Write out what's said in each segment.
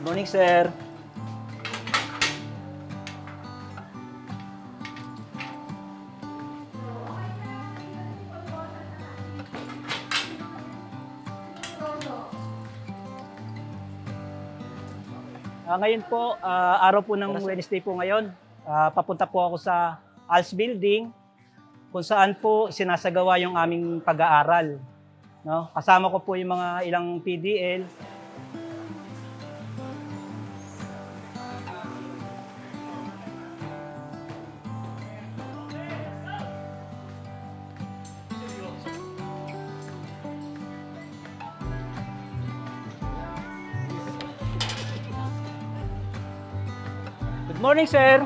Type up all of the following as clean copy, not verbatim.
Morning, sir. Ngayon po, araw po ng Wednesday po ngayon. Papunta po ako sa ALS Building kung saan po sinasagawa yung aming pag-aaral. No? Kasama ko po yung mga ilang PDL. Good morning, sir.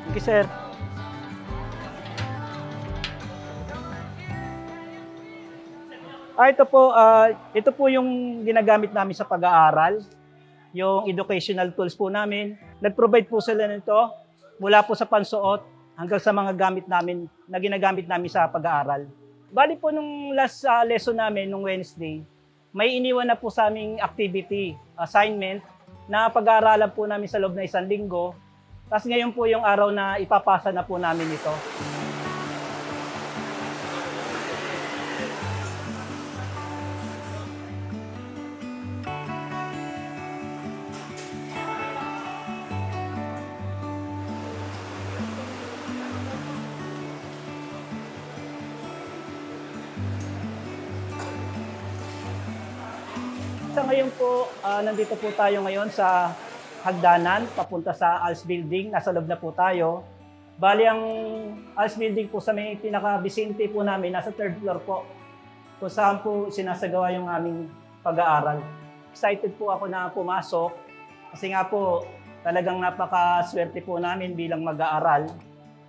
Thank you, sir. Ito po yung ginagamit namin sa pag-aaral, yung educational tools po namin. Nag-provide po sila nito mula po sa pansuot hanggang sa mga gamit namin na ginagamit namin sa pag-aaral. Bali po nung last lesson namin, nung Wednesday, may iniwan na po sa aming activity, assignment, na pag-aaralan po namin sa loob na 1 linggo. Tapos ngayon po yung araw na ipapasa na po namin ito. Sa ngayon po, nandito po tayo ngayon sa hagdanan, papunta sa ALS Building. Nasa loob na po tayo. Bali, ang ALS Building po sa may pinaka-Vicente po namin, nasa 3rd floor po. Kung saan po sinasagawa yung aming pag-aaral. Excited po ako na pumasok kasi nga po talagang napakaswerte po namin bilang mag-aaral,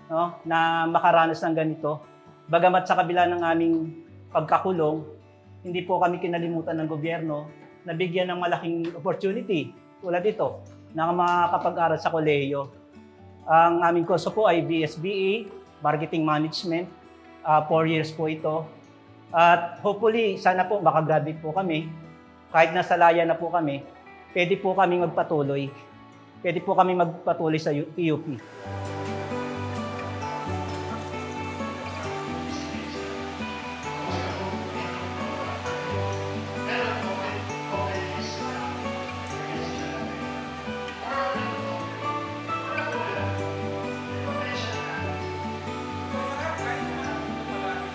no, na makaranas ng ganito. Bagamat sa kabila ng aming pagkakulong, hindi po kami kinalimutan ng gobyerno, nabigyan ng malaking opportunity tulad ito na makakapag-aral sa kolehiyo. Ang aming kurso po ay BSBA, Marketing Management. 4 years po ito. At hopefully, sana po makagraduate po kami. Kahit nasa laya na po kami, pwede po kami magpatuloy. Pwede po kami magpatuloy sa PUP.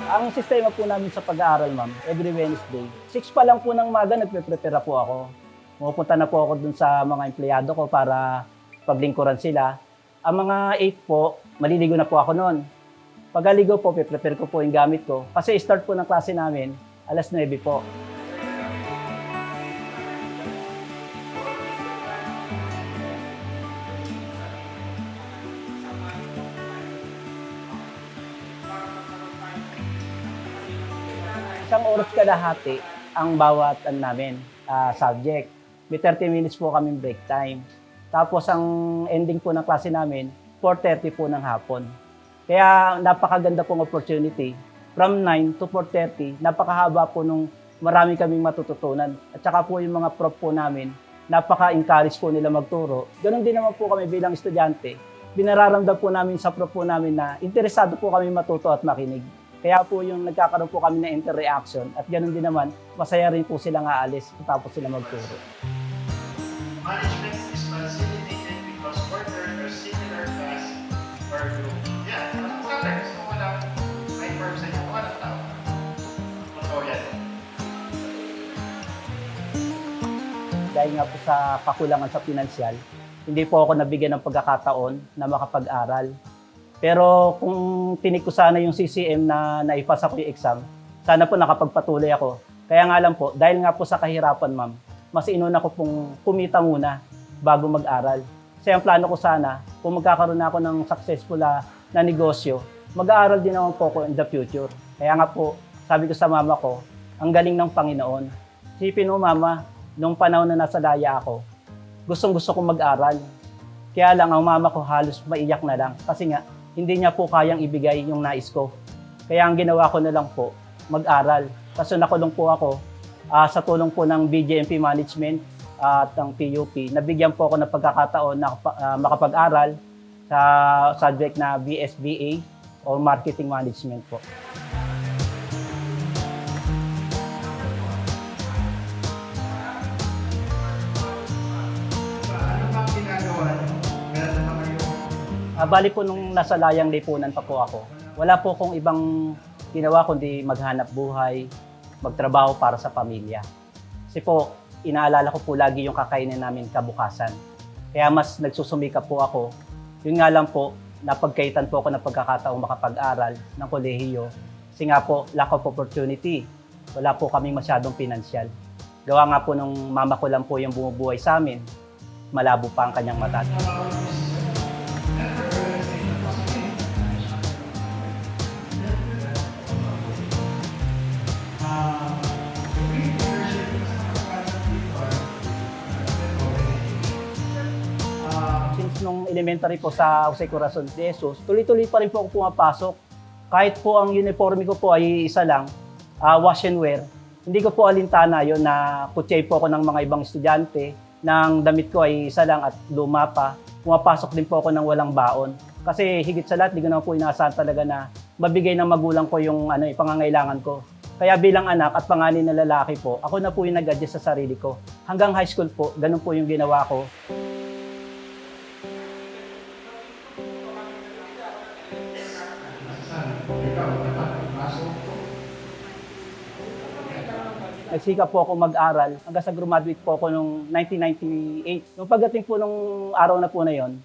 Ang sistema po namin sa pag-aaral, ma'am, every Wednesday, 6 pa lang po ng umaga, nagpe-prepare po ako. Pupunta na po ako dun sa mga empleyado ko para paglingkuran sila. Ang mga 8 po, maliligo na po ako noon. Pagaligo po, prepare ko po yung gamit ko. Kasi start po ng klase namin, alas 9 po. Isang oras kalahati ang bawat namin subject. May 30 minutes po kami break time. Tapos ang ending po ng klase namin, 4:30 po ng hapon. Kaya napakaganda pong opportunity. From 9 to 4:30, napakahaba po nung marami kaming matututunan. At saka po yung mga prof po namin, napaka-encourage po nila magturo. Ganon din naman po kami bilang estudyante. Binararamdam po namin sa prof po namin na interesado po kami matuto at makinig. Kaya po yung nagkakaroon po kami ng interaction at ganoon din naman, masaya rin po silang aalis tapos sila magturo. Management is facilitated because workers are similar class or group. Yeah, standard. So walang may person yung walang tao. Totoo yan. Dahil nga po sa kakulangan sa pinansyal, hindi po ako nabigyan ng pagkakataon na makapag-aral. Pero kung tinik ko sana yung CCM na naipasa ko yung exam, sana po nakapagpatuloy ako. Kaya nga lang po, dahil nga po sa kahirapan, ma'am, mas inuna ko pong kumita muna bago mag-aral. Kasi ang plano ko sana, kung magkakaroon ako ng successful na negosyo, mag-aaral din naman po ako in the future. Kaya nga po, sabi ko sa mama ko, ang galing ng Panginoon. Sipin mo, mama, nung panahon na nasa laya ako, gustong-gusto kong mag-aral. Kaya lang ang mama ko halos maiyak na lang kasi nga hindi niya po kayang ibigay yung nais ko. Kaya ang ginawa ko na lang po, mag-aral. Kaso nakulong po ako sa tulong po ng BJMP Management at ng PUP. Nabigyan po ako ng pagkakataon na makapag-aral sa subject na BSBA o Marketing Management po. Ano ba ang ginagawa niyo? Meron na ba kayo? Bali po nung nasa layang lipunan pa po ako, wala po akong ibang ginawa kundi maghanap buhay, magtrabaho para sa pamilya. Kasi po, inaalala ko po lagi yung kakainin namin kabukasan. Kaya mas nagsusumikap po ako. Yun nga lang po, napagkaitan po ako ng pagkakataong makapag-aral ng kolehiyo. Kasi nga po, lack of opportunity. Wala po kaming masyadong pinansyal. Gawa nga po nung mama ko lang po yung bumubuhay sa amin, malabo pa ang kanyang mata. Since nung elementary po sa Jose Corazon de Jesus, tuloy-tuloy pa rin po ako pumapasok. Kahit po ang uniforme ko po ay isa lang, wash and wear, hindi ko po alintana yon na kutsay po ako ng mga ibang estudyante, ng damit ko ay isa lang at luma pa. Pumapasok din po ako ng walang baon. Kasi higit sa lahat, di ko naman po inaasahan talaga na mabigay ng magulang ko yung pangangailangan ko. Kaya bilang anak at panganay na lalaki po, ako na po yung nag-adjust sa sarili ko. Hanggang high school po, ganun po yung ginawa ko. Nagsikap po ako mag-aral hanggang sa graduate po ako noong 1998. Nung pagdating po nung araw na po na yon,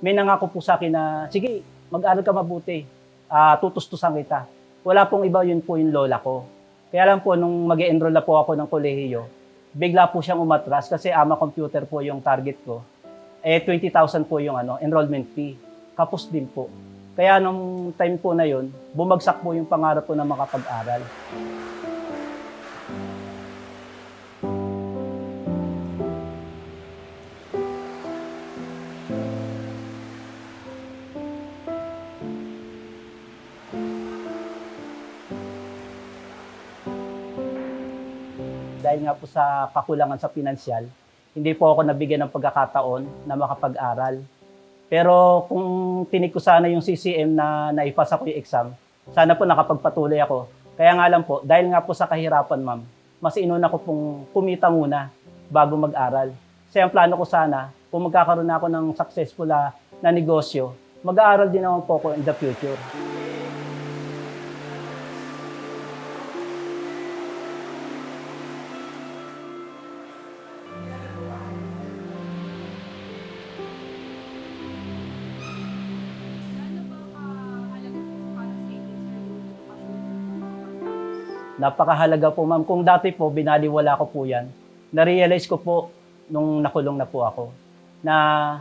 may nangako po sa akin na, sige, mag-aral ka mabuti, tutustusan kita. Wala pong iba, yun po yung lola ko. Kaya lang po, nung mag-e-enroll na po ako ng kolehiyo, bigla po siyang umatras kasi AMA Computer po yung target ko. 20,000 po yung enrollment fee. Kapos din po. Kaya nung time po na yon, bumagsak po yung pangarap ko na makapag-aral. Dahil nga po sa kakulangan sa pinansyal, hindi po ako nabigyan ng pagkakataon na makapag-aral. Pero kung tinik ko sana yung CCM na naipasa ko yung exam, sana po nakapagpatuloy ako. Kaya nga lang po, dahil nga po sa kahirapan, ma'am, mas inuna ko pong kumita muna bago mag-aral. Kasi ang plano ko sana, kung magkakaroon ako ng successful na negosyo, mag-aaral din naman po ako in the future. Napakahalaga po, ma'am. Kung dati po, binaliwala ko po yan, na-realize ko po nung nakulong na po ako na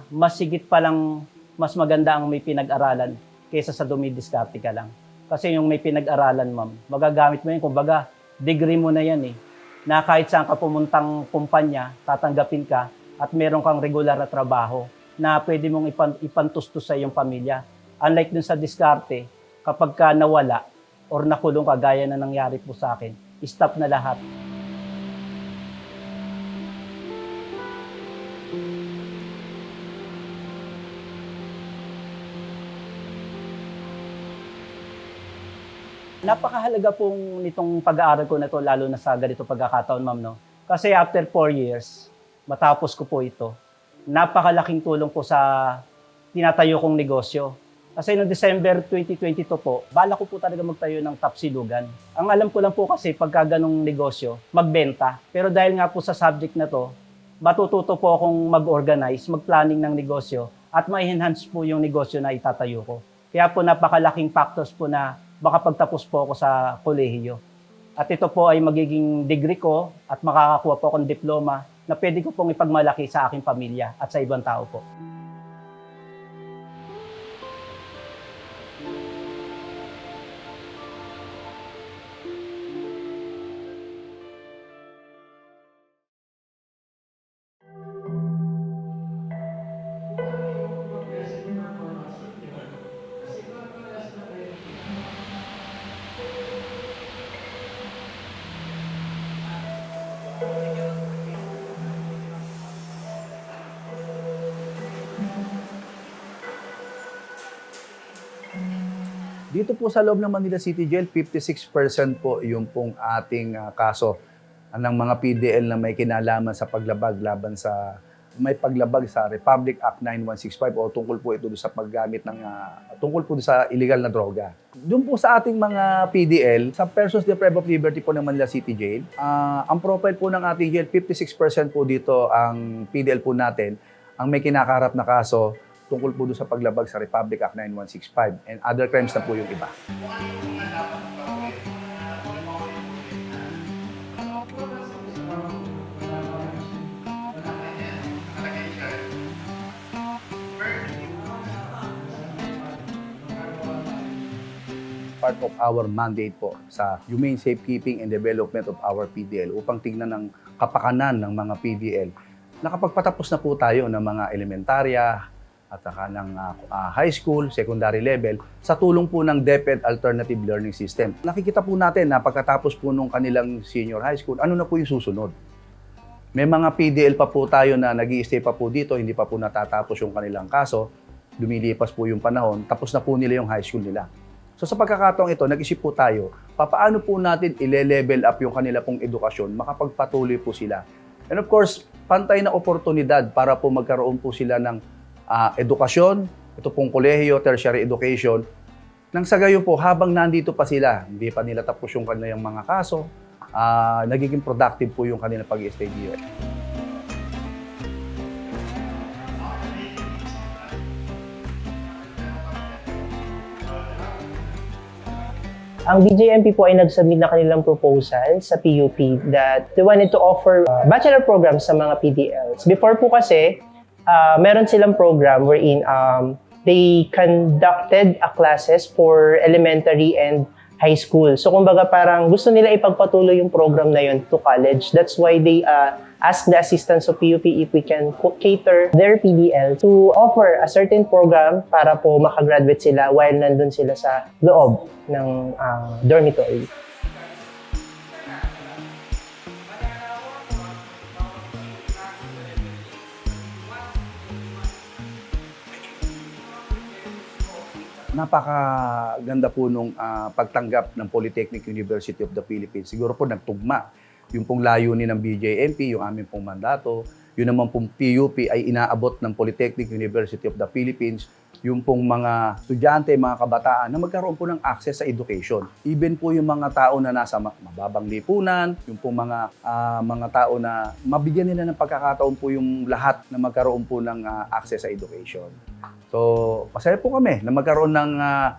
mas sigit palang mas maganda ang may pinag-aralan kaysa sa dumidiskarte ka lang. Kasi yung may pinag-aralan, ma'am, magagamit mo yun. Kumbaga, degree mo na yan eh. Na kahit saan ka pumuntang kumpanya, tatanggapin ka at meron kang regular na trabaho na pwede mong ipantustos sa iyong pamilya. Unlike dun sa diskarte, kapag ka nawala, or nakulong ka gaya na nangyari po sa akin, stop na lahat. Napakahalaga pong nitong pag-aaral ko na to, lalo na sa ganito pagkakataon, ma'am, no? Kasi after 4 years, matapos ko po ito, napakalaking tulong po sa tinatayo kong negosyo. Kasi noong December 2022 po, bala ko po talaga magtayo ng tapsilugan. Ang alam ko lang po kasi pagka ganong negosyo, magbenta. Pero dahil nga po sa subject na to, matututo po akong mag-organize, mag-planning ng negosyo at ma-enhance po yung negosyo na itatayo ko. Kaya po napakalaking factors po na makapagtapos po ako sa kolehiyo. At ito po ay magiging degree ko at makakakuha po akong diploma na pwede ko pong ipagmalaki sa aking pamilya at sa ibang tao po. Dito po sa loob ng Manila City Jail, 56% po yung pong ating kaso ng mga PDL na may kinalaman sa paglabag laban sa Republic Act 9165 o tungkol po ito sa paggamit ng tungkol po sa illegal na droga. Doon po sa ating mga PDL, sa persons deprived of liberty po ng Manila City Jail, ang profile po ng ating jail, 56% po dito ang PDL po natin, ang may kinakaharap na kaso tungkol po doon sa paglabag sa Republic Act 9165 and other crimes na po yung iba. Kung ano yung mga dapat gawin, nakalagay dyan. Part of our mandate po sa humane safekeeping and development of our PDL upang tignan ng kapakanan ng mga PDL. Nakapagpatapos na po tayo ng mga elementarya at saka ng high school, secondary level sa tulong po ng DepEd Alternative Learning System. Nakikita po natin na pagkatapos po nung kanilang senior high school, ano na po yung susunod? May mga PDL pa po tayo na nag-i-stay pa po dito, hindi pa po natatapos yung kanilang kaso, lumilipas po yung panahon, tapos na po nila yung high school nila. So sa pagkakataong ito, nag-isip po tayo, paano po natin ile-level up yung kanila pong edukasyon, makapagpatuloy po sila. And of course, pantay na oportunidad para po magkaroon po sila ng edukasyon, ito pong kolehiyo, tertiary education, nang sa gayon po, habang nandito pa sila, hindi pa nila tapos yung kanilang mga kaso, nagiging productive po yung kanilang pag-i-stay dito. Ang BJMP po ay nag-submit na kanilang proposal sa PUP that they wanted to offer bachelor programs sa mga PDLs. Before po kasi, meron silang program wherein they conducted classes for elementary and high school. So kumbaga parang gusto nila ipagpatuloy yung program na yun to college. That's why they ask the assistance of PUP if we can cater their PDL to offer a certain program para po makagraduate sila while nandun sila sa loob ng dormitory. Napakaganda po nung pagtanggap ng Polytechnic University of the Philippines. Siguro po nagtugma yung pong layunin ng BJMP, yung aming pong mandato. Yun naman pong PUP ay inaabot ng Polytechnic University of the Philippines yung pong mga estudyante, mga kabataan na magkaroon po ng access sa education. Even po yung mga tao na nasa mababang lipunan, yung pong mga tao na mabigyan nila ng pagkakataon po yung lahat na magkaroon po ng access sa education. So, masaya po kami na magkaroon ng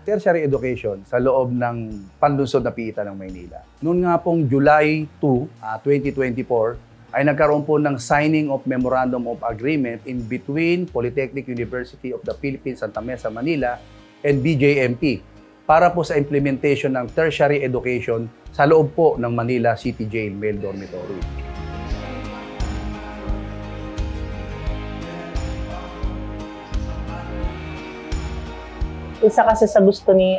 tertiary education sa loob ng panlunsod na PITA ng Maynila. Noon nga pong July 2, 2024, ay nagkaroon po ng signing of Memorandum of Agreement in between Polytechnic University of the Philippines, Santa Mesa, Manila and BJMP para po sa implementation ng tertiary education sa loob po ng Manila City Jail Male Dormitory. Isa kasi sa gusto ni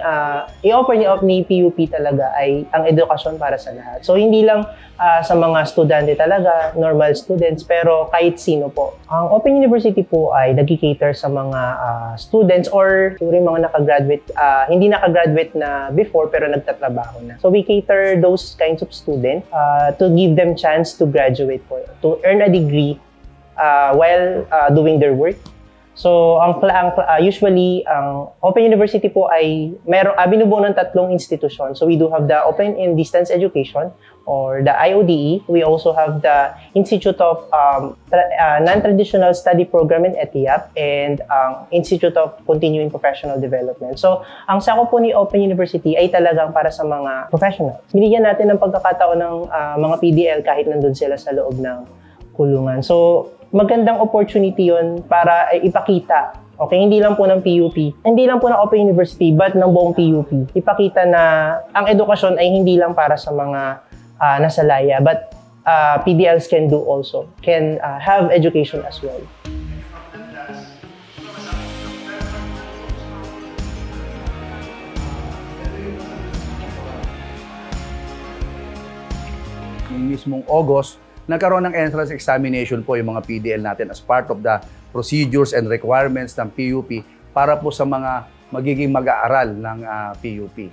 i-offer ni PUP talaga ay ang edukasyon para sa lahat. So hindi lang sa mga estudyante talaga, normal students, pero kahit sino po. Ang Open University po ay nag-cater sa mga students or siguro yung mga nakagraduate, hindi nakagraduate na before pero nagtatrabaho na. So we cater those kinds of students to give them chance to graduate po, to earn a degree while doing their work. So, usually, ang Open University po ay binubuo ng tatlong institusyon. So, we do have the Open and Distance Education or the IODE. We also have the Institute of Non-Traditional Study Program in ETIAP and Institute of Continuing Professional Development. So, ang sakop po ni Open University ay talagang para sa mga professionals. Binigyan natin ng pagkakataon ng mga PDL kahit nandun sila sa loob ng kulungan. So, magandang opportunity yun para ipakita, okay, hindi lang po ng PUP, hindi lang po ng Open University, but ng buong PUP. Ipakita na ang edukasyon ay hindi lang para sa mga nasa laya, but PDLs can have education as well. Yung mismong August, Nagkaroon ng entrance examination po yung mga PDL natin as part of the procedures and requirements ng PUP para po sa mga magiging mag-aaral ng PUP.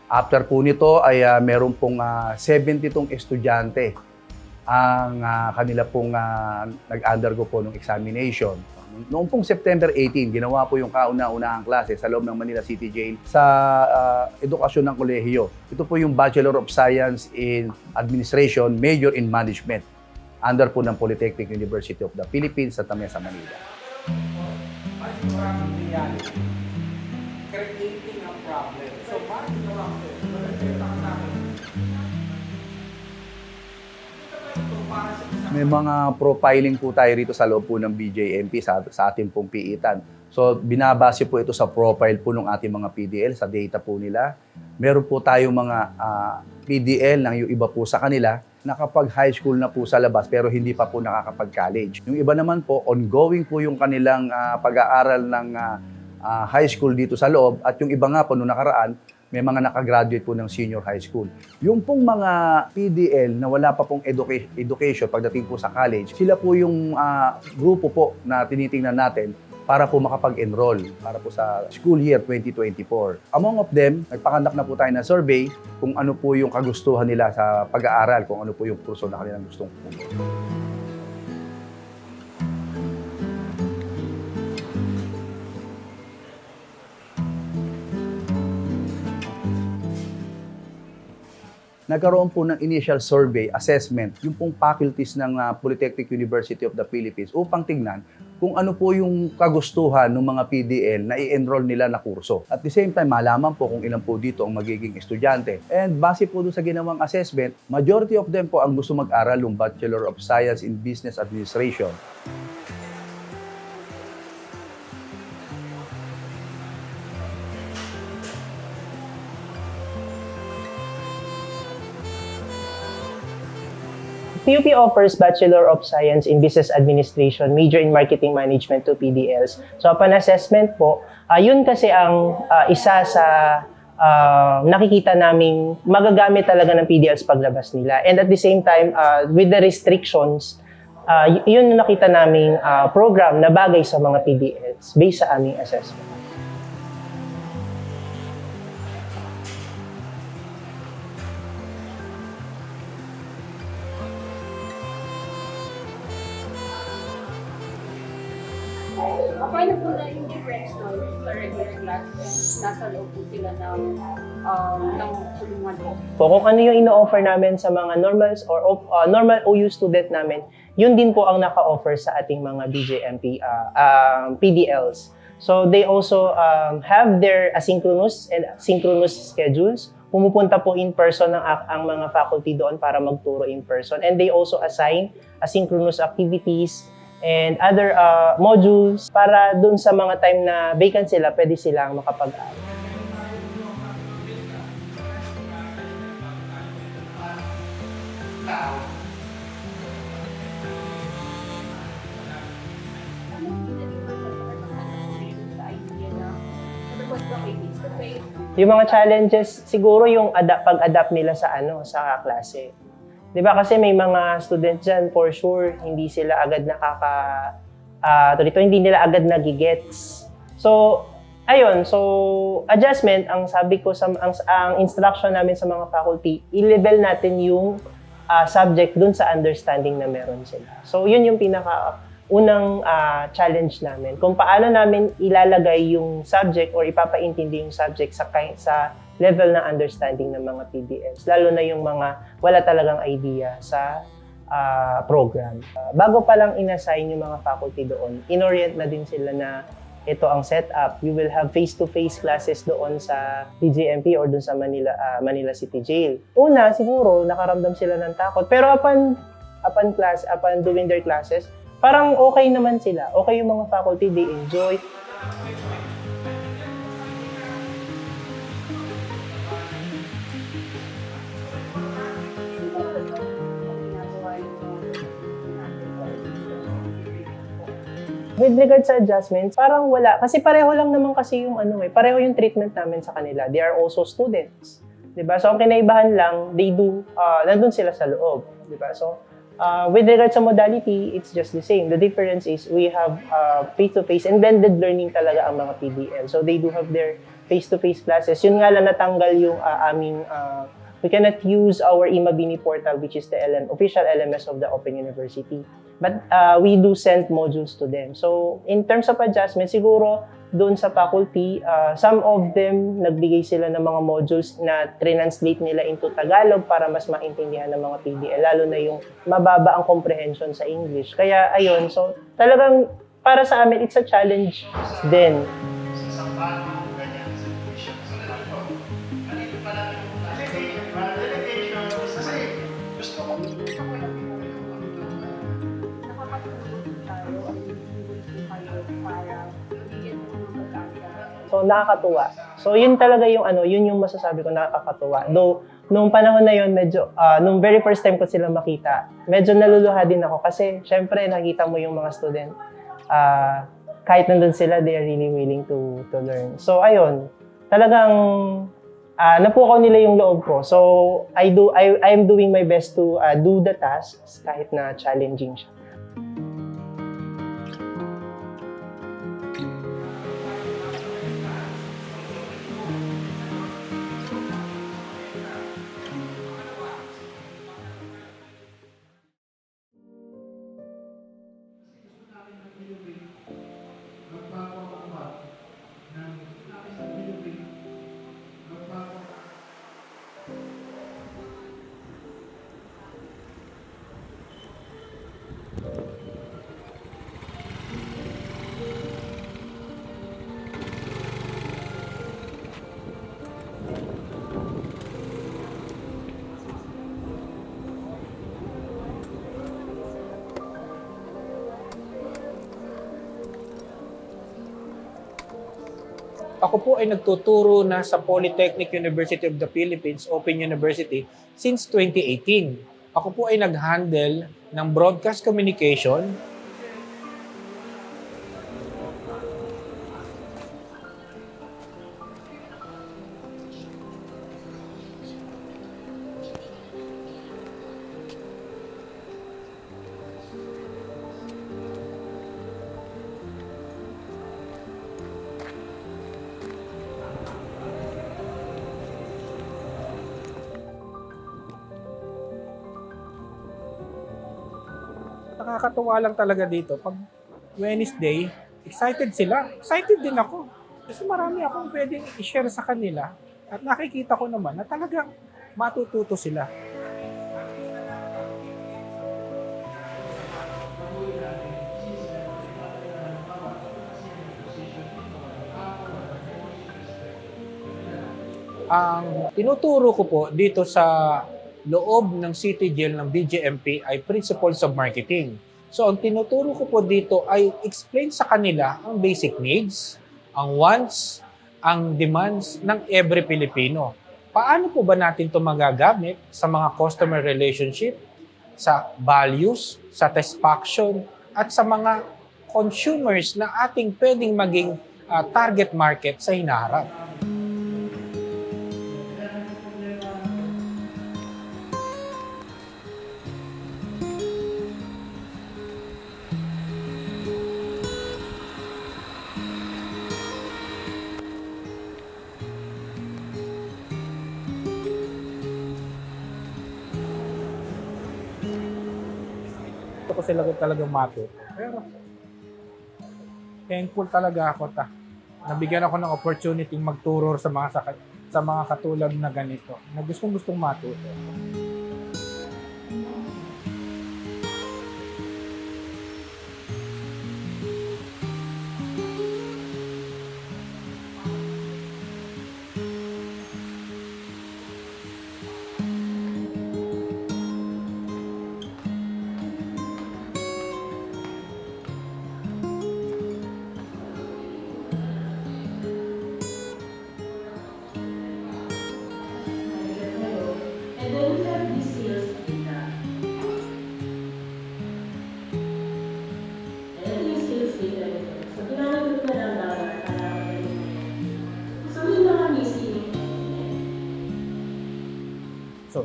After po nito ay meron pong 72 estudyante ang kanila pong nag-undergo po ng examination. Noong pong September 18, ginawa po yung kauna-unahang klase sa loob ng Manila City Jail sa edukasyon ng kolehiyo. Ito po yung Bachelor of Science in Administration, Major in Management, under po ng Polytechnic University of the Philippines sa Mesa, Manila. Creating a problem. So, bakit ginawa ko ito? Nagkita ka sa akin. Ito ba ito para sa isang May mga profiling po tayo rito sa loob po ng BJMP sa ating pong piitan. So, binabase po ito sa profile po ng ating mga PDL, sa data po nila. Meron po tayong mga PDL ng yung iba po sa kanila, nakapag-high school na po sa labas pero hindi pa po nakakapag-college. Yung iba naman po, ongoing po yung kanilang pag-aaral ng high school dito sa loob at yung iba nga po nung nakaraan, may mga nakagraduate po ng senior high school. Yung pong mga PDL na wala pa pong education pagdating po sa college, sila po yung grupo po na tinitingnan natin para po makapag-enroll para po sa school year 2024. Among of them, nagpakandak na po tayo ng survey kung ano po yung kagustuhan nila sa pag-aaral, kung ano po yung kurso na kanilang gustong pumunta. Nagkaroon po ng initial survey, assessment, yung pong faculties ng Polytechnic University of the Philippines upang tingnan kung ano po yung kagustuhan ng mga PDL na i-enroll nila na kurso. At the same time, malaman po kung ilan po dito ang magiging estudyante. And base po doon sa ginawang assessment, majority of them po ang gusto mag-aral ng Bachelor of Science in Business Administration. PUP offers Bachelor of Science in Business Administration, Major in Marketing Management to PDLs. So upon assessment po, yun kasi ang isa sa nakikita naming magagamit talaga ng PDLs paglabas nila. And at the same time, with the restrictions, yun yung nakita naming program na bagay sa mga PDLs based sa aming assessment. Paano po na yung difference no, sa regular classes? Nasa loob po sila ng tulungan po. So kung ano yung ino-offer namin sa mga normals or normal OU student namin, yun din po ang naka-offer sa ating mga BJMP PDLs. So they also have their asynchronous and synchronous schedules. Pumupunta po in person ang mga faculty doon para magturo in person. And they also assign asynchronous activities and other modules para dun sa mga time na vacant sila, pwede silang makapag-aral. Ano po na yung sa idea na matapos ba kayo face-to-face? Yung mga challenges, siguro yung pag-adapt nila sa sa klase. 'Di ba kasi may mga students dyan, for sure, hindi sila agad hindi nila agad nagigets. So, ayun, adjustment, ang sabi ko, ang instruction namin sa mga faculty, i-level natin yung subject dun sa understanding na meron sila. So, yun yung unang challenge namin. Kung paano namin ilalagay yung subject or ipapaintindi yung subject sa level ng understanding ng mga PDLs, lalo na yung mga wala talagang idea sa program. Bago pa lang in-assign yung mga faculty doon, in-orient na din sila na ito ang setup. You will have face-to-face classes doon sa PJMP or doon sa Manila City Jail. Una, siguro, nakaramdam sila ng takot. Pero upon doing their classes, parang okay naman sila. Okay yung mga faculty, they enjoy. With regard sa adjustments, parang wala. Kasi pareho lang naman kasi yung pareho yung treatment namin sa kanila. They are also students. 'Di ba? So ang kinaibahan lang, nandun sila sa loob, 'di ba? So With regards sa modality, it's just the same. The difference is we have face-to-face and blended learning talaga ang mga PDL. So they do have their face-to-face classes. Yun nga lang natanggal yung we cannot use our Imabini portal, which is the official LMS of the Open University. But we do send modules to them. So in terms of adjustment, siguro doon sa faculty, some of them nagbigay sila ng mga modules na translate nila into Tagalog para mas maintindihan ng mga PDL, lalo na yung mababa ang comprehension sa English. Kaya ayun, so talagang para sa amin, it's a challenge din. Sa paano ganyan situation sa laptop. Kanina pa lang yung delegation kasi gusto ko Nakakatulong tayo at hindi kayo para bigyan mo ng pag-asa. So nakakatuwa. So yun talaga yung yun yung masasabi ko nakakatuwa. Though nung panahon na yun medyo nung very first time ko sila makita, medyo naluluha din ako kasi syempre nakita mo yung mga student kahit nandun sila, they are really willing to learn. So ayun, talagang napukaw nila yung loob ko. So I am doing my best to do the tasks kahit na challenging siya. Ako po ay nagtuturo na sa Polytechnic University of the Philippines, Open University, since 2018. Ako po ay nag-handle ng broadcast communication, nakakatuwa lang talaga dito. Pag Wednesday, excited sila. Excited din ako. Kasi marami akong pwedeng i-share sa kanila. At nakikita ko naman na talagang matututo sila. Ang tinuturo ko po dito sa loob ng City Jail ng DJMP ay Principles of Marketing. So, ang tinuturo ko po dito ay explain sa kanila ang basic needs, ang wants, ang demands ng every Pilipino. Paano po ba natin ito magagamit sa mga customer relationship, sa values, satisfaction, at sa mga consumers na ating pwedeng maging target market sa hinaharap? Gusto ko sila talagang matuto. Pero thankful talaga ako nabigyan ako ng opportunity magturo sa mga katulad na ganito na gustong matuto.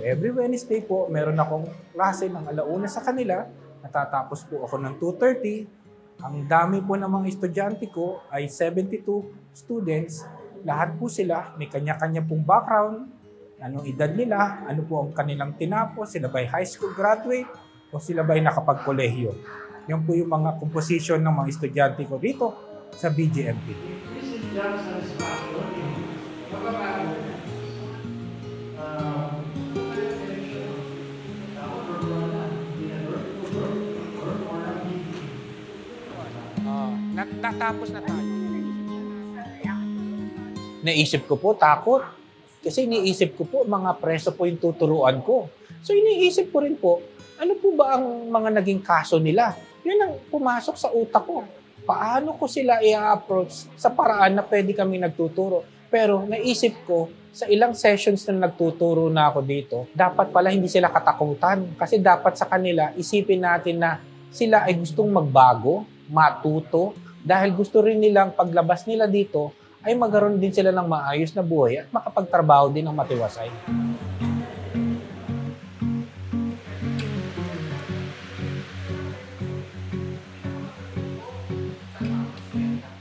every Wednesday po, meron akong klase ng 1:00 sa kanila. Natatapos po ako ng 2:30. Ang dami po ng mga estudyante ko ay 72 students. Lahat po sila may kanya-kanya pong background, anong edad nila, ano po ang kanilang tinapos, sila ba'y high school graduate o sila ba'y nakapagkolehiyo. Yan po yung mga composition ng mga estudyante ko dito sa BGMP. Natapos na tayo. Naisip ko po, takot. Kasi iniisip ko po, mga preso po yung tuturuan ko. So iniisip ko rin po, ano po ba ang mga naging kaso nila? Yun ang pumasok sa utak ko. Paano ko sila i-approach sa paraan na pwede kami nagtuturo? Pero naisip ko, sa ilang sessions na nagtuturo na ako dito, dapat pala hindi sila katakutan. Kasi dapat sa kanila, isipin natin na sila ay gustong magbago, matuto, dahil gusto rin nilang paglabas nila dito, ay magkaroon din sila ng maayos na buhay at makapagtrabaho din ng matiwasay.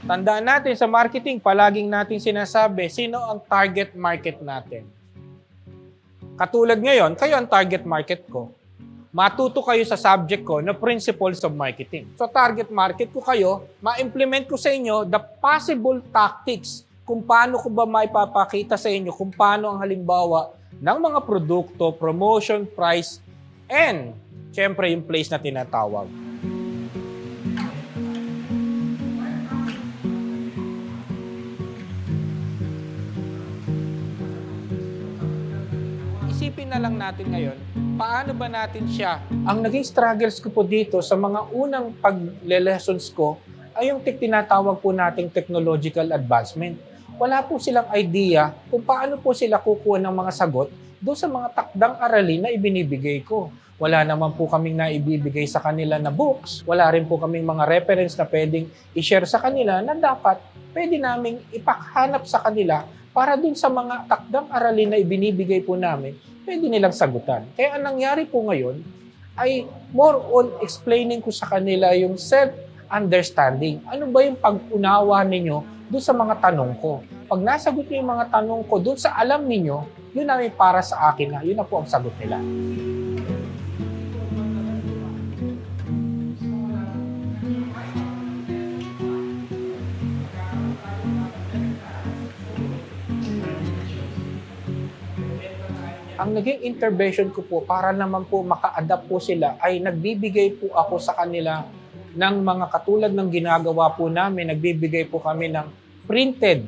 Tandaan natin sa marketing, palaging natin sinasabi, sino ang target market natin? Katulad ngayon, kayo ang target market ko. Matuto kayo sa subject ko na principles of marketing. So target market ko kayo, ma-implement ko sa inyo the possible tactics kung paano ko ba maipapakita sa inyo kung paano ang halimbawa ng mga produkto, promotion, price, and syempre yung place na tinatawag. Isipin na lang natin ngayon, paano ba natin siya? Ang naging struggles ko po dito sa mga unang pagle-lessons ko ay yung tinatawag po nating technological advancement. Wala po silang idea kung paano po sila kukuha ng mga sagot doon sa mga takdang aralin na ibinibigay ko. Wala naman po kaming naibibigay sa kanila na books. Wala rin po kaming mga reference na pwedeng i-share sa kanila na dapat pwede naming ipakhanap sa kanila para dun sa mga takdang aralin na ibinibigay po namin, pwede nilang sagutan. Kaya ang nangyari po ngayon ay more on explaining ko sa kanila yung self-understanding. Ano ba yung pag-unawa ninyo dun sa mga tanong ko? Pag nasagot niyo yung mga tanong ko dun sa alam ninyo, yun namin para sa akin na, yun na po ang sagot nila. Ang naging intervention ko po para naman po maka-adapt po sila ay nagbibigay po ako sa kanila ng mga katulad ng ginagawa po namin. Nagbibigay po kami ng printed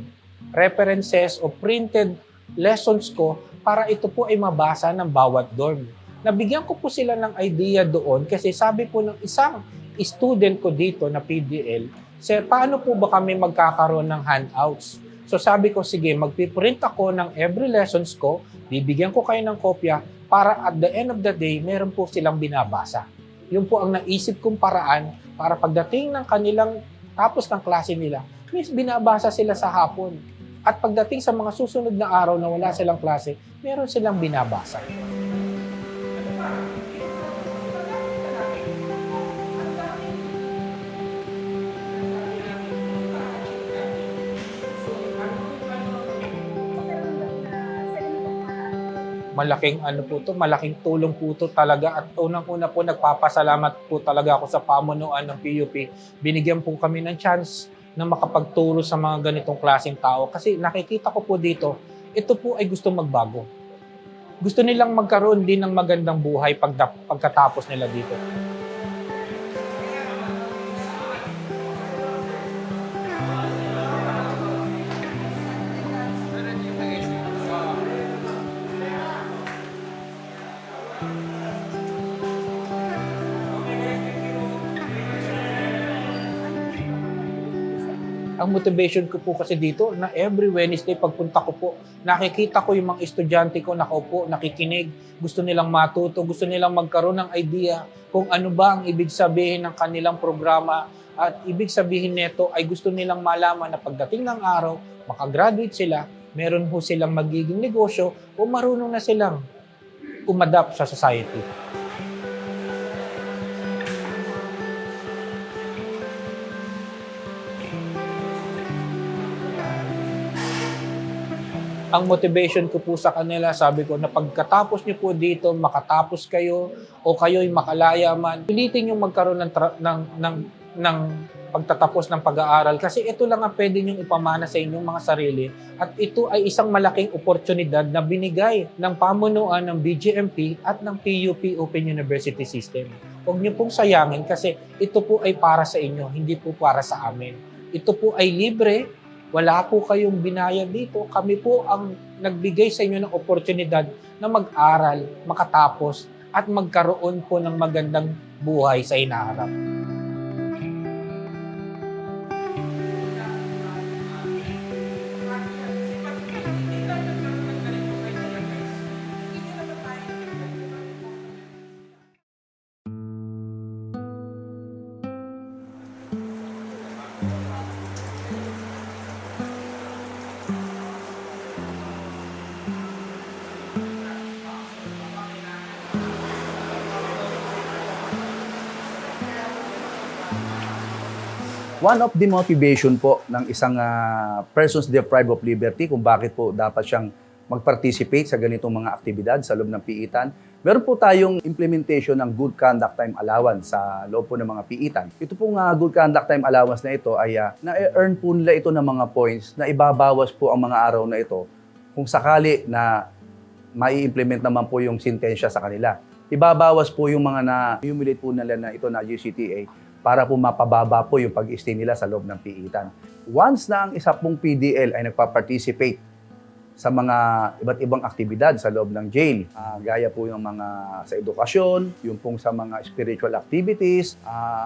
references o printed lessons ko para ito po ay mabasa ng bawat dorm. Nabigyan ko po sila ng idea doon kasi sabi po ng isang student ko dito na PDL, Sir, paano po ba kami magkakaroon ng handouts? So sabi ko, sige, magpiprint ako ng every lessons ko, bibigyan ko kayo ng kopya para at the end of the day, meron po silang binabasa. Yun po ang naisip kong paraan para pagdating ng kanilang tapos ng klase nila, may binabasa sila sa hapon. At pagdating sa mga susunod na araw na wala silang klase, meron silang binabasa. Malaking malaking tulong po to talaga at unang-una po nagpapasalamat po talaga ako sa pamunuan ng PUP. Binigyan po kami ng chance na makapagturo sa mga ganitong klaseng tao kasi nakikita ko po dito, ito po ay gusto magbago. Gusto nilang magkaroon din ng magandang buhay pagkatapos nila dito. Ang motivation ko po kasi dito na every Wednesday pagpunta ko po, nakikita ko yung mga estudyante ko nakaupo, nakikinig, gusto nilang matuto, gusto nilang magkaroon ng idea kung ano ba ang ibig sabihin ng kanilang programa at ibig sabihin nito ay gusto nilang malaman na pagdating ng araw, makagraduate sila, meron po silang magiging negosyo o marunong na silang umadapt sa society. Ang motivation ko po sa kanila, sabi ko na pagkatapos niyo po dito, makatapos kayo o kayo'y makalaya man, pilitin yung magkaroon ng pagtatapos ng pag-aaral kasi ito lang ang pwede niyong ipamana sa inyong mga sarili at ito ay isang malaking oportunidad na binigay ng pamunuan ng BGMP at ng PUP Open University System. Huwag niyo pong sayangin kasi ito po ay para sa inyo, hindi po para sa amin. Ito po ay libre. Wala po kayong binayad dito. Kami po ang nagbigay sa inyo ng oportunidad na mag-aral, makatapos, at magkaroon po ng magandang buhay sa inaharap. One of the motivation po ng isang persons deprived of liberty kung bakit po dapat siyang mag-participate sa ganitong mga aktibidad sa loob ng piitan. Meron po tayong implementation ng good conduct time allowance sa loob po ng mga piitan. Ito pong good conduct time allowance na ito ay na-earn po nila ito ng mga points na ibabawas po ang mga araw na ito kung sakali na mai-implement naman po yung sintensya sa kanila. Ibabawas po yung mga na-humiliate po nila na ito na UCTA para po mapababa po yung pag-stay nila sa loob ng piitan. Once na ang isa pong PDL ay nagpa-participate sa mga iba't ibang aktibidad sa loob ng jail, gaya po yung mga sa edukasyon, yung pong sa mga spiritual activities,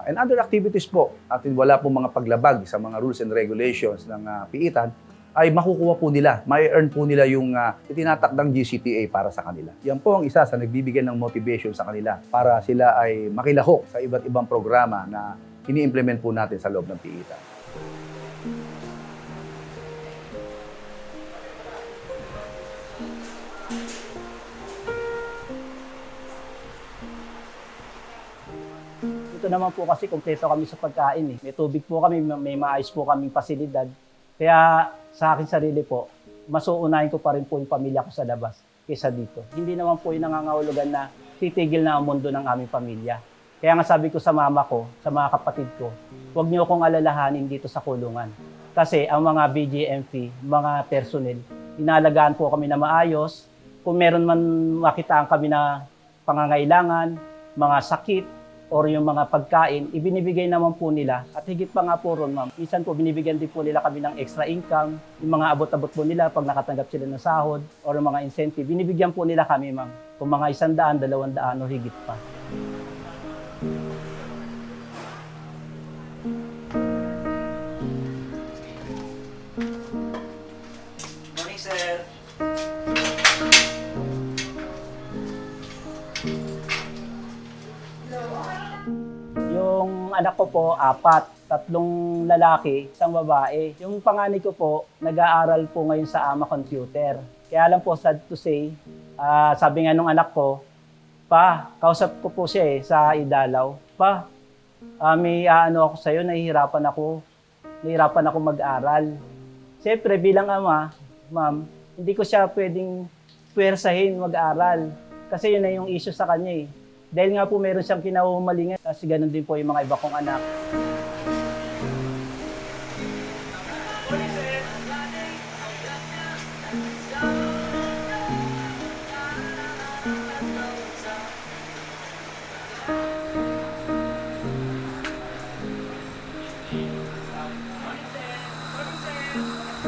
and other activities po, at wala pong mga paglabag sa mga rules and regulations ng piitan, ay makukuha po nila, mai-earn po nila yung itinatakdang GCTA para sa kanila. Yan po ang isa sa nagbibigay ng motivation sa kanila para sila ay makilahok sa iba't ibang programa na ini-implement po natin sa loob ng piitan. Ito naman po kasi kumpleto kami sa pagkain. May tubig po kami, may maayos po kaming pasilidad. Kaya sa akin sarili po, mas uunahin ko pa rin po yung pamilya ko sa labas kaysa dito. Hindi naman po yung nangangahulugan na titigil na ang mundo ng aming pamilya. Kaya nga sabi ko sa mama ko, sa mga kapatid ko, huwag niyo akong alalahanin dito sa kulungan. Kasi ang mga BGMP, mga personnel, inalagaan po kami na maayos. Kung meron man makitaan kami na pangangailangan, mga sakit, or yung mga pagkain, ibinibigay naman po nila. At higit pa nga po ron, ma'am. Minsan po, binibigyan din po nila kami ng extra income. Yung mga abot-abot po nila pag nakatanggap sila ng sahod or yung mga incentive, binibigyan po nila kami, ma'am. Kung mga 100, 200 o higit pa. Morning, sir. Yung anak ko po, 4. 3 lalaki, 1 babae. Yung panganay ko po, nag-aaral po ngayon sa AMA Computer. Kaya lang po, sad to say, sabi nga nung anak ko, Pa, kausap ko po siya sa Idalaw. Pa, may ako sa'yo, nahihirapan ako mag-aral. Siyempre, bilang ama, ma'am, hindi ko siya pwedeng puwersahin mag-aral. Kasi yun na yung issue sa kanya eh. Dahil nga po meron siyang kinahumalingan, kasi ganun din po yung mga iba kong anak.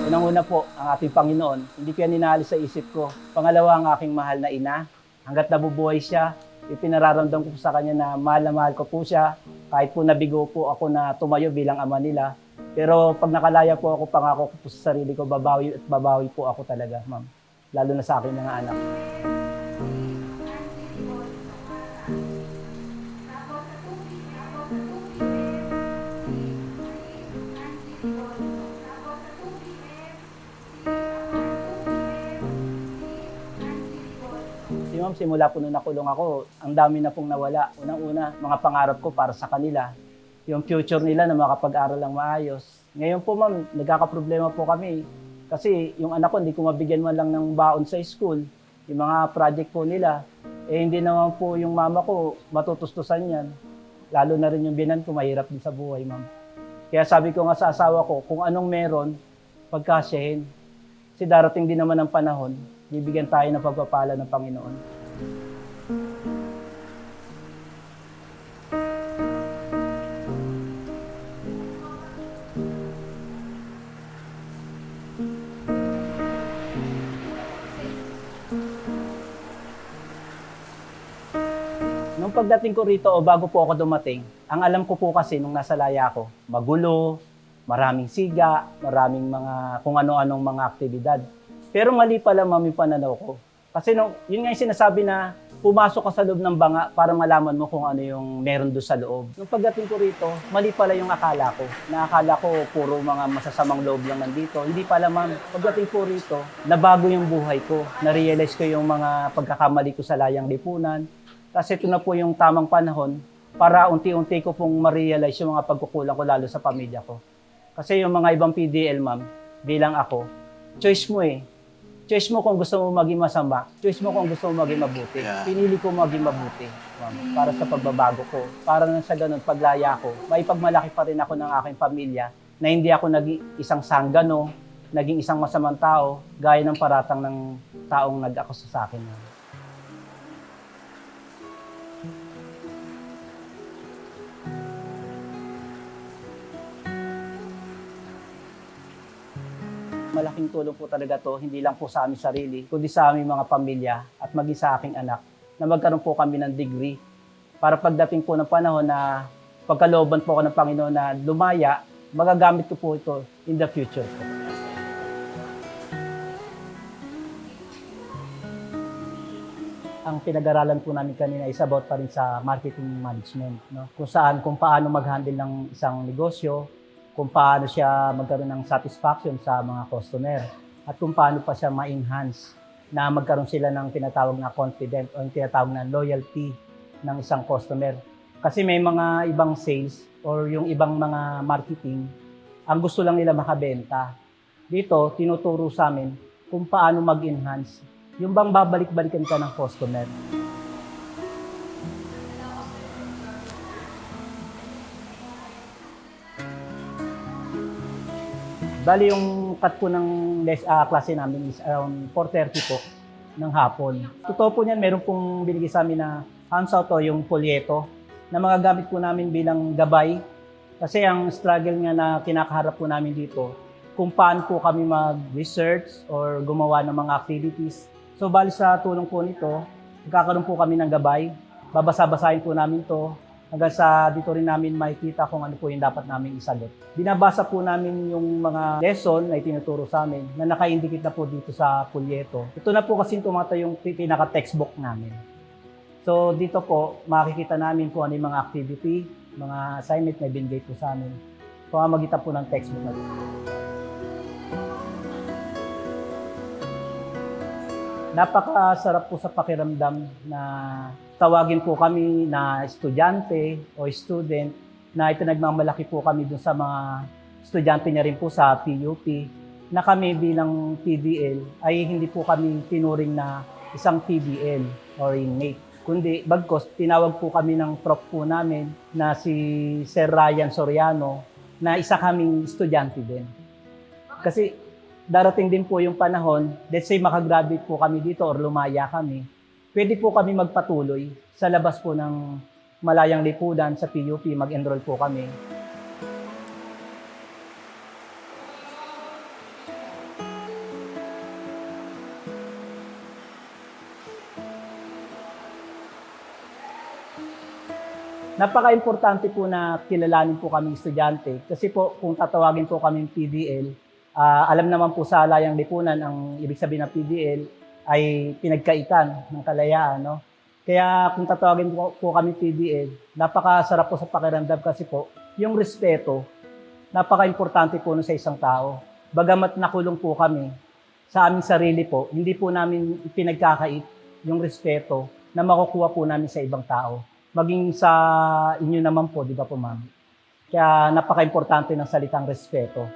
Unang-una po, ang ating Panginoon, hindi ko yan inaalis sa isip ko. Pangalawa, ang aking mahal na ina. Hanggat nabubuhay siya, ipinararamdam ko sa kanya na mahal ko po siya. Kahit po nabigo po ako na tumayo bilang ama nila. Pero pag nakalaya po ako, pangako ko po sa sarili ko, babawi at babawi po ako talaga, ma'am. Lalo na sa aking mga anak. Ma'am ma'am, simula po nung nakulong ako, ang dami na pong nawala. Unang-una, mga pangarap ko para sa kanila. Yung future nila na makapag-aral lang maayos. Ngayon po ma'am, nagkakaproblema po kami. Kasi yung anak ko, hindi ko mabigyan man lang ng baon sa school. Yung mga project po nila, hindi naman po yung mama ko matutustusan yan. Lalo na rin yung binan ko, mahirap din sa buhay ma'am. Kaya sabi ko nga sa asawa ko, kung anong meron, pagkasyahin. Kasi darating din naman ang panahon, bibigyan tayo ng pagpapala ng Panginoon. Nung pagdating ko rito o bago po ako dumating, ang alam ko po kasi nung nasa laya ako, magulo, maraming siga, maraming mga kung ano-anong mga aktibidad. Pero mali pala ma'am yung pananaw ko. Kasi yun nga yung sinasabi na pumasok ka sa loob ng banga para malaman mo kung ano yung meron doon sa loob. Nung pagdating ko rito, mali pala yung akala ko. Nakakala ko puro mga masasamang loob lang nandito. Hindi pala ma'am. Pagdating ko rito, nabago yung buhay ko. Na-realize ko yung mga pagkakamali ko sa layang lipunan. Kasi ito na po yung tamang panahon para unti-unti ko pong ma-realize yung mga pagkukulang ko lalo sa pamilya ko. Kasi yung mga ibang PDL ma'am, bilang ako, choice mo eh. Choice mo kung gusto mo maging masama. Choice mo kung gusto mo maging mabuti. Pinili ko maging mabuti, ma'am, para sa pagbabago ko. Para na sa ganun, paglaya ko, maipagmalaki pa rin ako ng aking pamilya na hindi ako naging isang sanggano, naging isang masamang tao, gaya ng paratang ng taong nag-akusa sa akin. Ma'am. Malaking tulong po talaga to, hindi lang po sa aming sarili, kundi sa aming mga pamilya at maging sa aking anak na magkaroon po kami ng degree para pagdating po ng panahon na pagkalooban po ako ng Panginoon na lumaya, magagamit ko po ito in the future po. Ang pinag-aralan po namin kanina is about pa rin sa marketing management, no? Kung paano mag-handle ng isang negosyo, kung paano siya magkaroon ng satisfaction sa mga customer at kung paano pa siya ma-enhance na magkaroon sila ng tinatawag na confident o yung tinatawag na loyalty ng isang customer. Kasi may mga ibang sales or yung ibang mga marketing, ang gusto lang nila makabenta. Dito, tinuturo sa amin kung paano mag-enhance. Yung bang babalik-balikan ka ng customer. Bali yung cut po ng klase namin is around 4:30 po ng hapon. Totoo po niyan, meron pong binigay sa amin na hands-out o yung polyeto na magagamit po namin bilang gabay. Kasi ang struggle nga na kinakaharap po namin dito, kung paano po kami mag-research or gumawa ng mga activities. So bali sa tulong po nito, magkakaroon po kami ng gabay. Babasa-basahin po namin to hanggang sa dito rin namin makikita kung ano po yung dapat namin isagot. Binabasa po namin yung mga lesson na itinuturo sa amin na naka-indicate na po dito sa polyeto. Ito na po kasi tumata yung pinaka-textbook namin. So dito po makikita namin kung ano yung mga activity, mga assignment na binigay po sa amin. Pamamagitan po ng textbook na dito. Napakasarap po sa pakiramdam na tawagin po kami na estudyante o student na ipinagmamalaki po kami dun sa mga estudyante niya rin po sa PUP na kami bilang PDL ay hindi po kami tinuring na isang PDL or inmate. Kundi bagkos tinawag po kami ng prof po namin na si Sir Ryan Soriano na isa kaming estudyante din. Kasi darating din po yung panahon, let's say makagraduate po kami dito or lumaya kami, pwede po kami magpatuloy sa labas po ng Malayang Lipunan sa PUP, mag-enroll po kami. Napaka-importante po na kilalanin po kaming estudyante kasi po kung tatawagin po kaming PDL, alam naman po sa Layang Lipunan ang ibig sabihin ng PDL ay pinagkaitan ng kalayaan, no? Kaya kung tatawagin po kami PDL, napakasarap po sa pakiramdam kasi po yung respeto, napaka-importante po nun sa isang tao. Bagamat nakulong po kami sa aming sarili po, hindi po namin pinagkakait yung respeto na makukuha po namin sa ibang tao. Maging sa inyo naman po, di ba po ma'am? Kaya napaka-importante ng salitang respeto.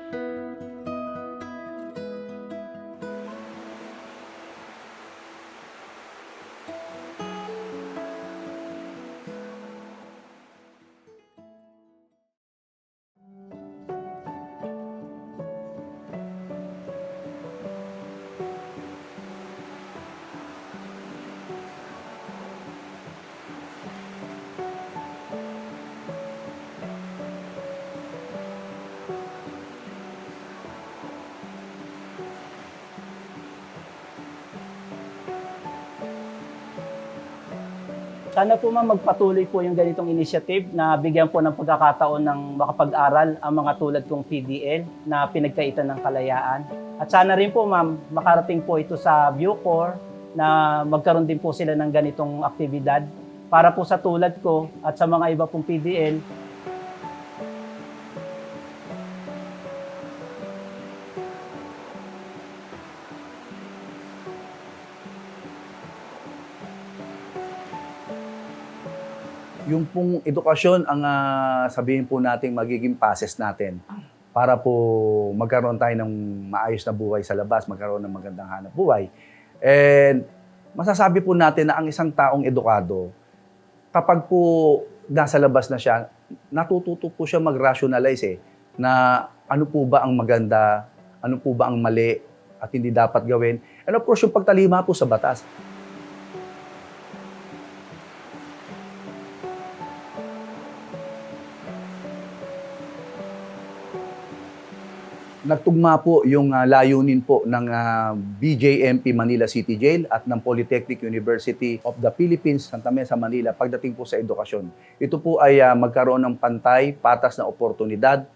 Sana po ma'am magpatuloy po yung ganitong initiative na bigyan po ng pagkakataon ng makapag-aral ang mga tulad kong PDL na pinagkaitan ng kalayaan. At sana rin po ma'am makarating po ito sa Bucor na magkaroon din po sila ng ganitong aktibidad para po sa tulad ko at sa mga iba pong PDL. Yung pong edukasyon ang sabihin po natin magiging passes natin para po magkaroon tayo ng maayos na buhay sa labas, magkaroon ng magandang hanap buhay. And masasabi po natin na ang isang taong edukado, kapag po nasa labas na siya, natututo po siya mag-rationalize na ano po ba ang maganda, ano po ba ang mali at hindi dapat gawin. And of course, yung pagtalima po sa batas. Nagtugma po yung layunin po ng BJMP Manila City Jail at ng Polytechnic University of the Philippines, Santa Mesa, Manila, pagdating po sa edukasyon. Ito po ay magkaroon ng pantay, patas na oportunidad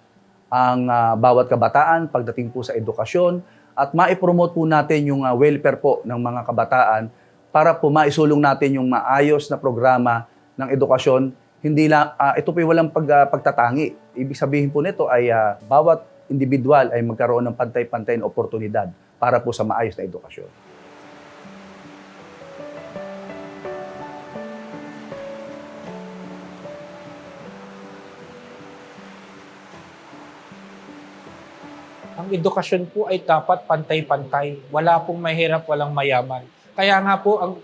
ang bawat kabataan pagdating po sa edukasyon at maipromote po natin yung welfare po ng mga kabataan para po maisulong natin yung maayos na programa ng edukasyon. Hindi lang, ito po ay walang pagtatangi. Ibig sabihin po nito ay bawat individual ay magkaroon ng pantay-pantay na oportunidad para po sa maayos na edukasyon. Ang edukasyon po ay dapat pantay-pantay. Wala pong mahirap, walang mayaman. Kaya nga po, ang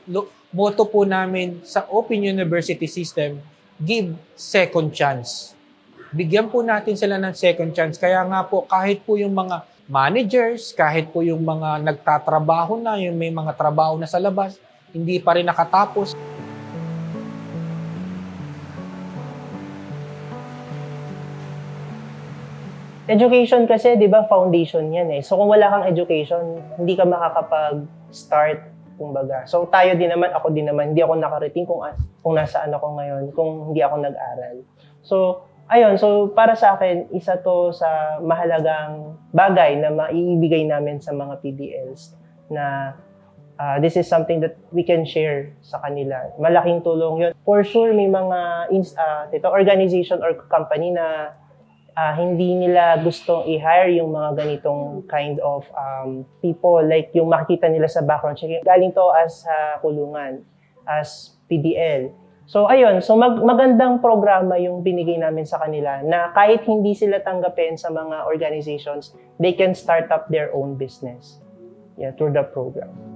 motto po namin sa Open University System, give second chance. Bigyan po natin sila ng second chance. Kaya nga po, kahit po yung mga managers, kahit po yung mga nagtatrabaho na, yung may mga trabaho na sa labas, hindi pa rin nakatapos. Education kasi, di ba, foundation yan eh. So kung wala kang education, hindi ka makakapag-start, kumbaga. So tayo din naman, ako din naman, hindi ako nakarating kung nasaan ako ngayon, kung hindi ako nag-aral. So, ayun, so para sa akin, isa to sa mahalagang bagay na maiibigay namin sa mga PDLs na this is something that we can share sa kanila. Malaking tulong yun. For sure, may mga organization or company na hindi nila gustong i-hire yung mga ganitong kind of people, like yung makikita nila sa background check. Galing to as kulungan, as PDL. So ayun, so magandang programa yung binigay namin sa kanila na kahit hindi sila tanggapin sa mga organizations, they can start up their own business through the program.